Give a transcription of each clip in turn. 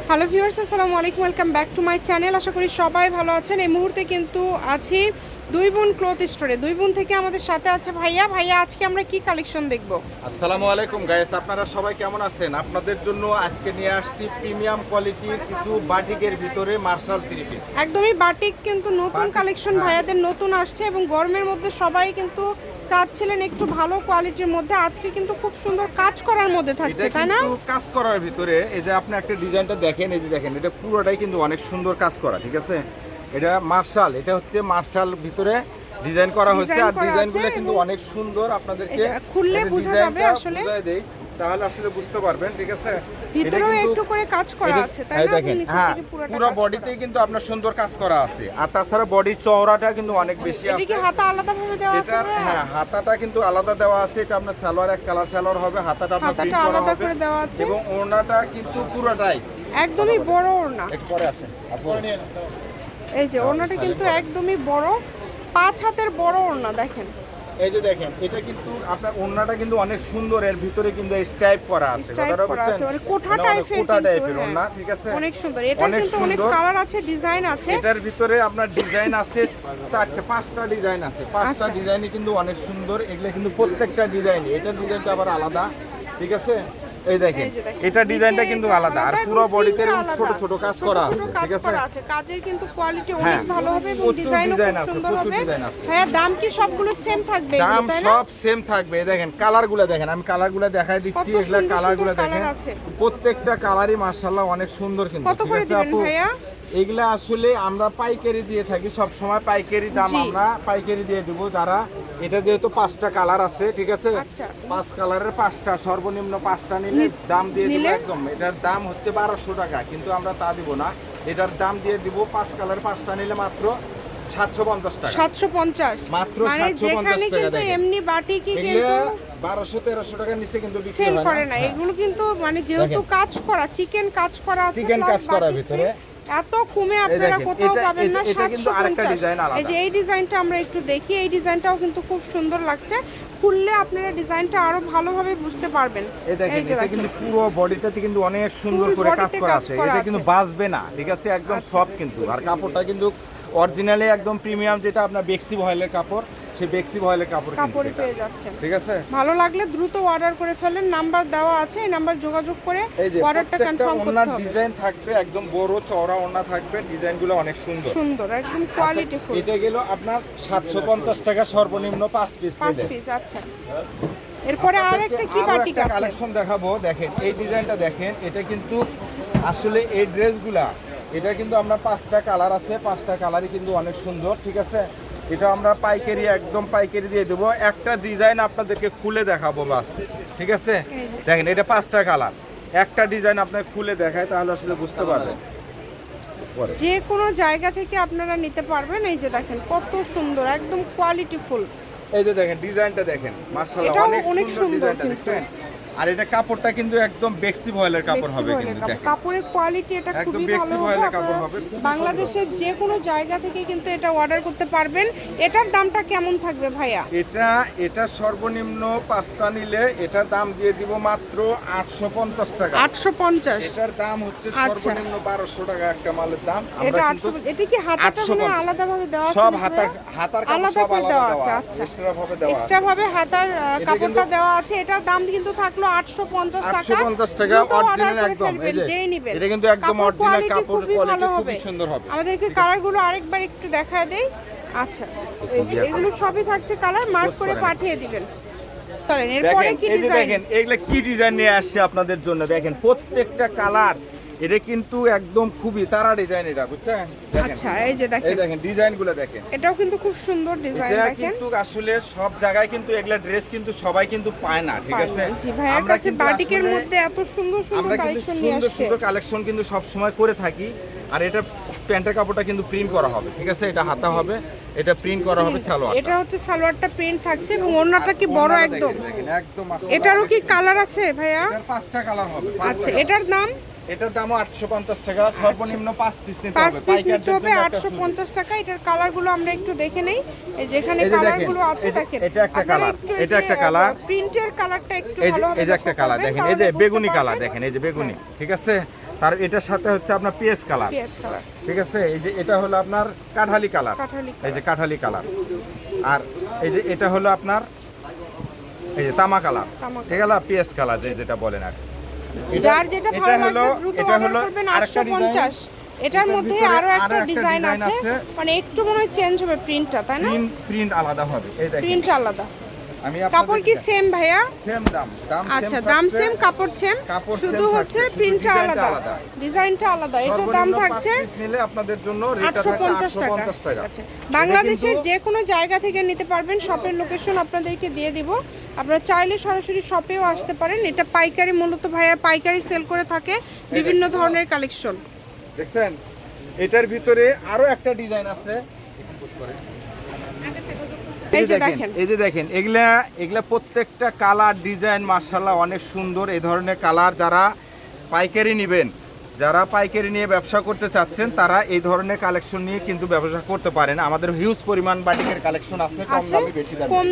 Hello viewers, আসসালামু আলাইকুম, welcome back to my channel. আশা করি সবাই ভালো আছেন। এই মুহূর্তে কিন্তু আছি দুই বোন ক্লথ স্টোরে। দুই বোন থেকে আমাদের সাথে আছে ভাইয়া। আজকে আমরা কি কালেকশন দেখব? আসসালামু আলাইকুম গাইস, আপনারা সবাই কেমন আছেন? আপনাদের জন্য আজকে নিয়ে আসছি প্রিমিয়াম কোয়ালিটির কিছু বাটিকের ভিতরে মার্শাল থ্রি পিস। একদমই বাটিক, কিন্তু নতুন কালেকশন ভাইয়াদের নতুন আসছে এবং গরমের মধ্যে সবাই কিন্তু চাচ্ছিলেন একটু ভালো কোয়ালিটির মধ্যে। আজকে কিন্তু খুব সুন্দর কাজ করার মধ্যে থাকছে, তাই না? কাজ করার ভিতরে এই যে আপনি একটা ডিজাইনটা দেখেন, এই যে দেখেন, এটা পুরোটাই কিন্তু অনেক সুন্দর কাজ করা, ঠিক আছে? এটা মার্শাল, এটা হচ্ছে মার্শাল ভিতরে ডিজাইন করা হয়েছে। আর ডিজাইনগুলো কিন্তু অনেক সুন্দর, আপনাদেরকে খুললে বোঝা যাবে আসলে, দেই তাহলে আসলে বুঝতে পারবেন, ঠিক আছে? ভিতরেও একটু করে কাজ করা আছে, তাই না? দেখেন, হ্যাঁ, পুরো বডিতেই কিন্তু আপনার সুন্দর কাজ করা আছে। আর তাছাড়া বডির চওড়াটা কিন্তু অনেক বেশি আছে। এটা কি হাতা আলাদা ভাবে দেওয়া আছে? হ্যাঁ, হাতাটা কিন্তু আলাদা দেওয়া আছে। এটা আপনার সালোয়ার এক কালার সালোয়ার হবে, হাতাটা আপনার প্রিন্ট করা আলাদা হবে করে দেওয়া আছে এবং ওড়নাটা কিন্তু পুরোটাই একদমই বড় ওড়না। পরে আসেন আপনি, এই যে ওড়নাটা কিন্তু একদমই বড়, 5 হাতের বড় ওড়না। দেখেন, এই যে দেখেন, এটা কিন্তু আপনার ওড়নাটা কিন্তু অনেক সুন্দর। এর ভিতরে কিন্তু স্টাইপ করা আছে, কথাটা বুঝছেন? মানে কোঠা টাইপের ওড়না, ঠিক আছে? অনেক সুন্দর। এটা কিন্তু অনেক কালার আছে, ডিজাইন আছে। এটার ভিতরে আপনার ডিজাইন আছে 5টা ডিজাইন আছে। 5টা ডিজাইনই কিন্তু অনেক সুন্দর। এগুলা কিন্তু প্রত্যেকটা ডিজাইন, এটার ডিজাইনটা আবার আলাদা, ঠিক আছে? এই দেখেন, এটা ডিজাইনটা কিন্তু আলাদা। আর পুরো বডিতে ছোট ছোট কাজ করা আছে, ঠিক আছে? কাজের কিন্তু কোয়ালিটি অনেক ভালো হবে এবং ডিজাইনও খুব সুন্দর হবে। হ্যাঁ, দাম কি সবগুলো সেম থাকবে? দাম সব সেম থাকবে। এই দেখেন কালারগুলো দেখেন, আমি কালারগুলো দেখাই দিচ্ছি। এগুলা কালারগুলো দেখেন, প্রত্যেকটা কালারই মাশাআল্লাহ অনেক সুন্দর কিন্তু, ঠিক আছে আপু? এগুলা আসলে আমরা পাইকারি দিয়ে থাকি সব সময়। পাইকারি দাম আমরা পাইকারি দিয়ে দেব। যারা এটা যেহেতু 5টা কালার আছে, ঠিক আছে? 5 কালারের 5টা, সর্বনিম্ন 5টা নিলে দাম দিয়ে দিব একদম। এটার দাম হচ্ছে 1200 টাকা, কিন্তু আমরা তা দিব না। এটার দাম দিয়ে দিব 5 কালার 5টা নিলে মাত্র 750 টাকা। 750 মাত্র, মানে যেখানে কিন্তু এমনি বাটি কি কিন্তু 1200-1300 টাকার নিচে কিন্তু বিক্রি সেল হয় না। করে না। এগুলো কিন্তু মানে যেহেতু কাজ করা, চিকেন কাজ করা আছে, চিকেন কাজ করার ভিতরে এত কমে আপনারা কোথাও পাবেন না। 750। এই যে এই ডিজাইনটা আমরা একটু দেখি, এই ডিজাইনটাও কিন্তু খুব সুন্দর লাগছে। খুললে আপনারা ডিজাইনটা আরো ভালোভাবে বুঝতে পারবেন। এই দেখেন, এটা কিন্তু পুরো বডিটাতে কিন্তু অনেক সুন্দর করে কাজ করা আছে। এটা কিন্তু বাজবে না, ঠিক আছে? একদম সফট কিন্তু। আর কাপড়টা কিন্তু অরিজিনালি একদম প্রিমিয়াম, যেটা আপনার বেক্সি ভয়েলের কাপড়, সেই বেক্সি ভয়েলের কাপড় পেয়ে যাচ্ছে, ঠিক আছে? ভালো লাগলে দ্রুত অর্ডার করে ফেলেন। নাম্বার দেওয়া আছে, এই নাম্বার যোগাযোগ করে অর্ডারটা কনফার্ম করতে হবে। ডিজাইন থাকবে একদম বড় চওড়া ওড়না থাকবে, ডিজাইনগুলো অনেক সুন্দর সুন্দর, একদম কোয়ালিটি ফুল। এটা গেল আপনার 750 টাকা, সর্বনিম্ন 5 পিস। আচ্ছা, এরপরে আরেকটা কি বাটিক আছে কালেকশন দেখাবো। দেখেন এই ডিজাইনটা দেখেন, এটা কিন্তু আসলে এই ড্রেসগুলা, এটা কিন্তু আমরা 5টা কালার আছে, 5টা কালারই কিন্তু অনেক সুন্দর, ঠিক আছে? এটা আমরা পাইকারি, একদম পাইকারি দিয়ে দেবো। একটা ডিজাইন আপনাদেরকে খুলে দেখাবো বাস, ঠিক আছে? দেখেন, এটা 5টা কালার, একটা ডিজাইন আপনাকে খুলে দেখায়, তাহলে আসলে বুঝতে পারবেন। যে কোনো জায়গা থেকে আপনারা নিতে পারবেন। এই যে দেখেন কত সুন্দর, একদম কোয়ালিটি ফুল। এই যে দেখেন ডিজাইনটা দেখেন, মাশাআল্লাহ অনেক সুন্দর ডিজাইনটা। আর এটা কাপড়টা কিন্তু একদম বেক্সি ভয়েলের কাপড় হবে কিন্তু, দেখেন কাপড়ের কোয়ালিটি এটা খুবই ভালো হবে। বাংলাদেশের যে কোনো জায়গা থেকে কিন্তু এটা অর্ডার করতে পারবেন। এটার দামটা কেমন থাকবে ভাইয়া? এটা সর্বনিম্ন 5টা নিলে এটার দাম দিয়ে দিব মাত্র 850 টাকা। 850। এটার দাম হচ্ছে সর্বনিম্ন 1200 টাকা একটা মালের দাম। এটা 800। এটা কি হাতাটা মানে আলাদা ভাবে দেওয়া আছে? সব হাতার কাপড় সব আলাদা দেওয়া আছে, এক্সট্রা ভাবে দেওয়া আছে। এক্সট্রা ভাবে হাতার কাপড়টা দেওয়া আছে। এটার দাম কিন্তু থাকলো 850 টাকা। 850 টাকা অরিজিনাল একদম। এটা কিন্তু একদম অরিজিনাল কাপড়, কোয়ালিটি খুব সুন্দর হবে। আমাদেরকে কালারগুলো আরেকবার একটু দেখায় দেই। আচ্ছা, এগুলো সবই থাকছে কালার, মার্ক করে পাঠিয়ে দিবেন। চলেন এরপরে কি ডিজাইন? দেখেন এগুলা কি ডিজাইন নিয়ে আসছে আপনাদের জন্য। দেখেন প্রত্যেকটা কালার, এটা কিন্তু একদম খুবই তারা ডিজাইন, এটা বুঝছেন? আচ্ছা, এই যে দেখেন, এই দেখেন ডিজাইনগুলো দেখেন, এটাও কিন্তু খুব সুন্দর ডিজাইন। দেখেন কিন্তু আসলে সব জায়গায় কিন্তু এগুলা ড্রেস কিন্তু সবাই কিন্তু পায় না, ঠিক আছে? আমরা কিন্তু বাটিকের মধ্যে এত সুন্দর সুন্দর কালেকশন নিয়ে আসছে। সুন্দর কালেকশন কিন্তু সব সময় করে থাকি। আর এটা প্যান্টের কাপড়টা কিন্তু প্রিন্ট করা হবে, ঠিক আছে? এটা হাতা হবে, এটা প্রিন্ট করা হবে সালোয়ার। এটা হচ্ছে সালোয়ারটা প্রিন্ট থাকছে এবং ওড়নাটা কি বড় একদম। একদম। এটারও কি কালার আছে ভাইয়া? এটার 5টা কালার হবে। আচ্ছা, এটার দাম? এটার দামও 850 টাকা, সর্বনিম্ন 5 পিস নিতে হবে। 5 পিস নিতে হবে 850 টাকা। এটার কালারগুলো আমরা একটু দেখে নেই। এই যেখানে কালারগুলো আছে দেখেন, এটা একটা কালার, এটা একটা কালার, প্রিন্টের কালারটা একটু ভালো হবে। এই যে একটা কালার দেখেন, এই যে বেগুনি কালার দেখেন, এই যে বেগুনি, ঠিক আছে? তার এটার সাথে হচ্ছে আপনার পিএস কালার, ঠিক আছে। এই যে এটা হলো আপনার কাঠালি কালার, এই যে কাঠালি কালার। আর এই যে এটা হলো আপনার এই যে তামা কালার, ঠিক আছে, পিএস কালার যেটা বলেন আর যার যেটা ভালো লাগবে দ্রুত অর্ডার করবেন। 850 এটার মধ্যে আরো একটা ডিজাইন আছে, মানে একটু মনে হয় চেঞ্জ হবে প্রিন্টটা, তাই না? প্রিন্ট আলাদা হবে, এই দেখেন প্রিন্ট আলাদা। আমি কাপড় কি সেম ভাইয়া? সেম দাম আচ্ছা, দাম সেম, কাপড় সেম, শুধু হচ্ছে প্রিন্টটা আলাদা, ডিজাইনটা আলাদা। এটার দাম থাকছে নিলে আপনাদের জন্য রেটটা থাকছে 850 টাকা। আচ্ছা, বাংলাদেশের যে কোনো জায়গা থেকে নিতে পারবেন। শপের লোকেশন আপনাদেরকে দিয়ে দিব, আপনারা চাইলে সরাসরি শপেও আসতে পারেন। এটা পাইকারি, মূলত ভাইয়া পাইকারি সেল করে থাকে বিভিন্ন ধরনের কালেকশন। দেখছেন এটার ভিতরে আরো একটা ডিজাইন আছে, এই যে দেখেন এগুলা প্রত্যেকটা কালার ডিজাইন মাশাআল্লাহ অনেক সুন্দর। এই ধরনের কালার যারা পাইকারি নেবেন, যারা পাইকারি নিয়ে ব্যবসা করতে চাচ্ছেন, তারা এই ধরনের কালেকশন নিয়ে কিন্তু ব্যবসা করতে পারেন। আমাদের হিউজ পরিমাণ বাটিকের কালেকশন আছে, কম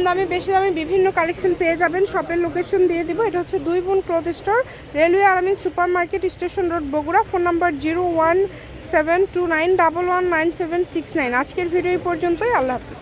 দামে বেশি দামে বিভিন্ন কালেকশন পেয়ে যাবেন। শপের লোকেশন দিয়ে দিব, এটা হচ্ছে দুই বোন ক্লথ স্টোর, রেলওয়ে আরামিন super market, station road, Bogura. Phone number 01729119769। আজকের ভিডিও এই পর্যন্তই, আল্লাহ হাফেজ।